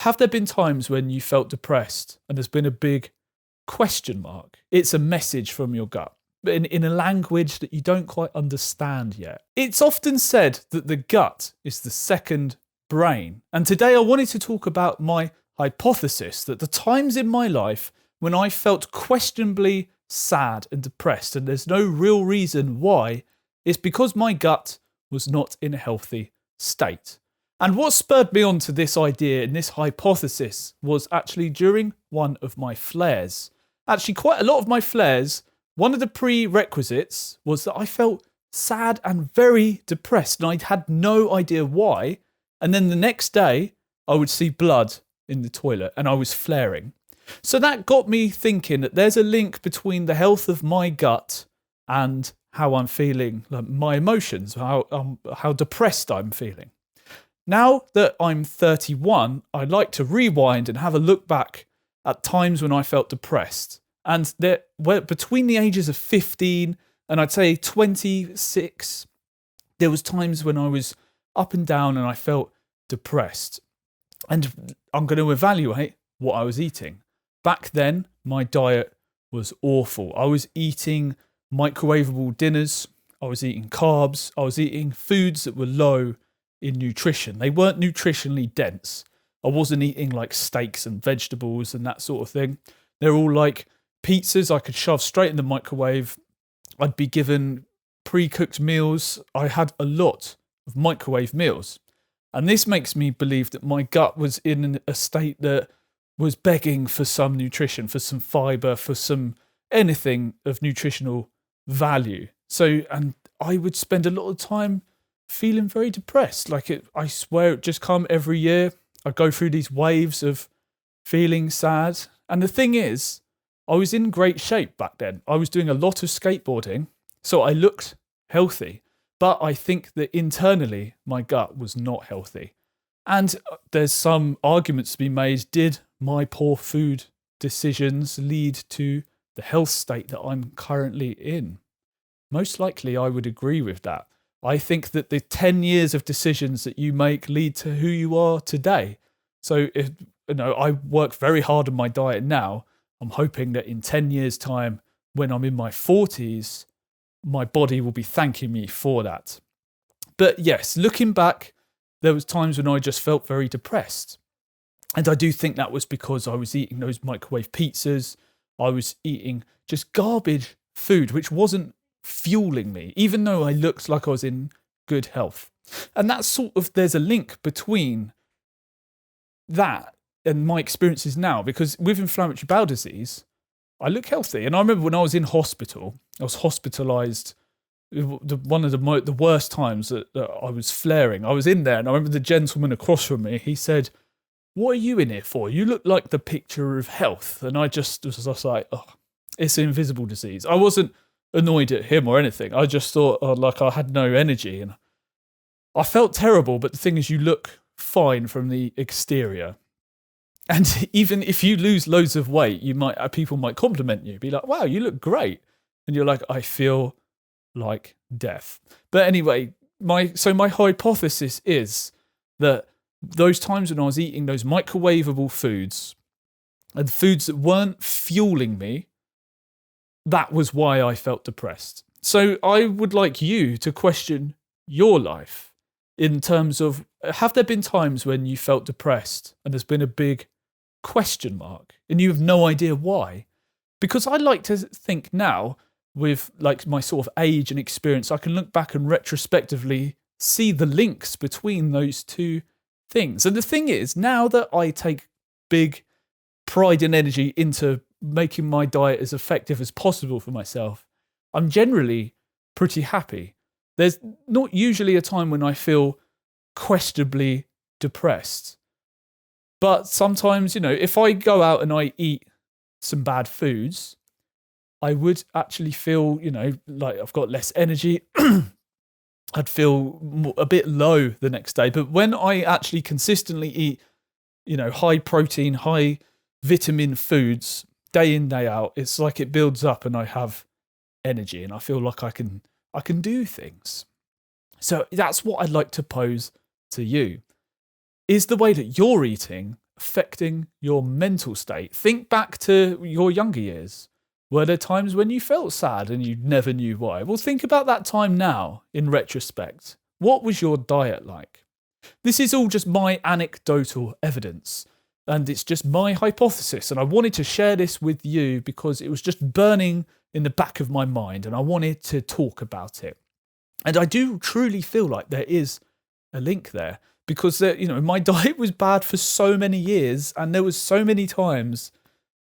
Have there been times when you felt depressed and there's been a big question mark? It's a message from your gut, but in a language that you don't quite understand yet. It's often said that the gut is the second brain. And today I wanted to talk about my hypothesis that the times in my life when I felt questionably sad and depressed, and there's no real reason why, it's because my gut was not in a healthy state. And what spurred me on to this idea and this hypothesis was actually during one of my flares. Actually, quite a lot of my flares, one of the prerequisites was that I felt sad and very depressed, and I had no idea why. And then the next day, I would see blood in the toilet and I was flaring. So that got me thinking that there's a link between the health of my gut and how I'm feeling, like my emotions, how depressed I'm feeling. Now that I'm 31, I like to rewind and have a look back at times when I felt depressed. And between the ages of 15 and I'd say 26, there was times when I was up and down and I felt depressed. And I'm going to evaluate what I was eating. Back then, my diet was awful. I was eating microwavable dinners. I was eating carbs. I was eating foods that were low in nutrition. They weren't nutritionally dense. I wasn't eating like steaks and vegetables and that sort of thing. They're all like pizzas I could shove straight in the microwave. I'd be given pre-cooked meals. I had a lot of microwave meals. And this makes me believe that my gut was in a state that was begging for some nutrition, for some fiber, for some anything of nutritional value. And I would spend a lot of time feeling very depressed. I swear it just come every year. I go through these waves of feeling sad. And the thing is, I was in great shape back then. I was doing a lot of skateboarding, so I looked healthy. But I think that internally, my gut was not healthy. And there's some arguments to be made. Did my poor food decisions lead to the health state that I'm currently in? Most likely, I would agree with that. I think that the 10 years of decisions that you make lead to who you are today. So if I work very hard on my diet now. I'm hoping that in 10 years' time, when I'm in my 40s, my body will be thanking me for that. But yes, looking back, there was times when I just felt very depressed. And I do think that was because I was eating those microwave pizzas. I was eating just garbage food, which wasn't fueling me, even though I looked like I was in good health. And that's there's a link between that and my experiences now, because with inflammatory bowel disease, I look healthy. And I remember when I was in hospital, I was hospitalized. One of the worst times that I was flaring. I was in there and I remember the gentleman across from me, he said, "What are you in here for? You look like the picture of health." And I just was like, "Oh, it's an invisible disease." I wasn't annoyed at him or anything. I just thought like I had no energy and I felt terrible. But the thing is, you look fine from the exterior. And even if you lose loads of weight, people might compliment you, be like, "Wow, you look great." And you're like, "I feel like death." But anyway, my hypothesis is that those times when I was eating those microwavable foods and foods that weren't fueling me, that was why I felt depressed. So I would like you to question your life in terms of, have there been times when you felt depressed and there's been a big question mark and you have no idea why? Because I like to think now, with like my sort of age and experience, I can look back and retrospectively see the links between those two things. And the thing is, now that I take big pride and energy into making my diet as effective as possible for myself, I'm generally pretty happy. There's not usually a time when I feel questionably depressed. But sometimes, if I go out and I eat some bad foods, I would actually feel, like I've got less energy. I'd feel a bit low the next day. But when I actually consistently eat, high protein, high vitamin foods day in, day out, it's like it builds up and I have energy and I feel like I can do things. So that's what I'd like to pose to you. Is the way that you're eating affecting your mental state? Think back to your younger years. Were there times when you felt sad and you never knew why? Well, think about that time now in retrospect. What was your diet like? This is all just my anecdotal evidence, and it's just my hypothesis. And I wanted to share this with you because it was just burning in the back of my mind, and I wanted to talk about it. And I do truly feel like there is a link there, because my diet was bad for so many years, and there was so many times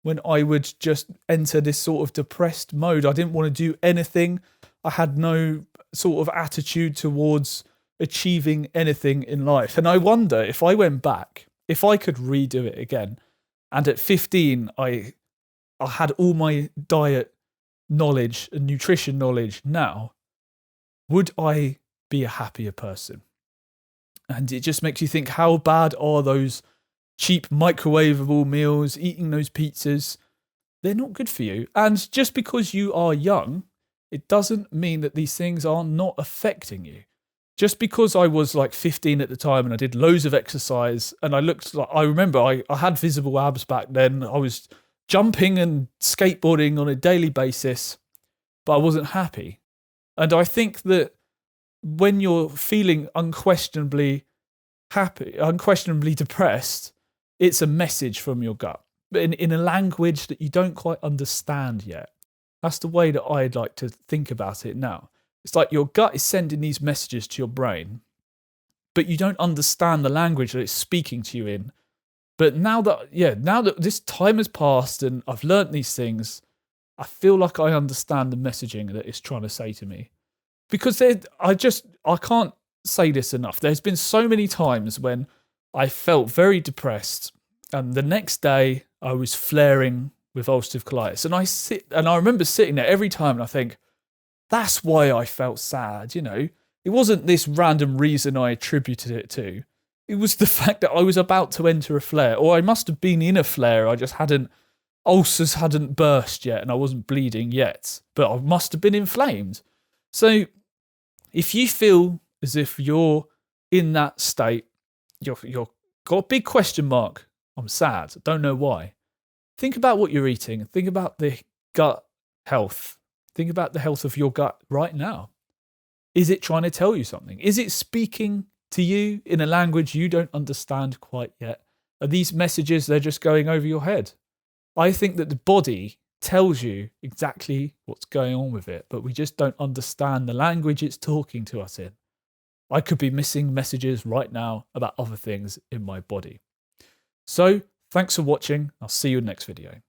when I would just enter this sort of depressed mode. I didn't want to do anything. I had no sort of attitude towards achieving anything in life. And I wonder, if I went back, if I could redo it again, and at 15 I had all my diet knowledge and nutrition knowledge now, would I be a happier person? And it just makes you think, how bad are those cheap microwavable meals, eating those pizzas? They're not good for you. And just because you are young, it doesn't mean that these things are not affecting you. Just because I was like 15 at the time and I did loads of exercise and I remember I had visible abs back then. I was jumping and skateboarding on a daily basis, but I wasn't happy. And I think that when you're feeling unquestionably happy, unquestionably depressed, it's a message from your gut, but in a language that you don't quite understand yet. That's the way that I'd like to think about it now. It's like your gut is sending these messages to your brain, but you don't understand the language that it's speaking to you in. But now that this time has passed and I've learnt these things, I feel like I understand the messaging that it's trying to say to me. Because I can't say this enough. There's been so many times when I felt very depressed, and the next day I was flaring with ulcerative colitis. And I remember sitting there every time and I think, that's why I felt sad, It wasn't this random reason I attributed it to. It was the fact that I was about to enter a flare, or I must have been in a flare. Ulcers hadn't burst yet and I wasn't bleeding yet, but I must have been inflamed. So if you feel as if you're in that state, you're got a big question mark, I'm sad, I don't know why. Think about what you're eating. Think about the gut health. Think about the health of your gut right now. Is it trying to tell you something? Is it speaking to you in a language you don't understand quite yet? Are these messages, they're just going over your head? I think that the body tells you exactly what's going on with it, but we just don't understand the language it's talking to us in. I could be missing messages right now about other things in my body. So, thanks for watching. I'll see you in the next video.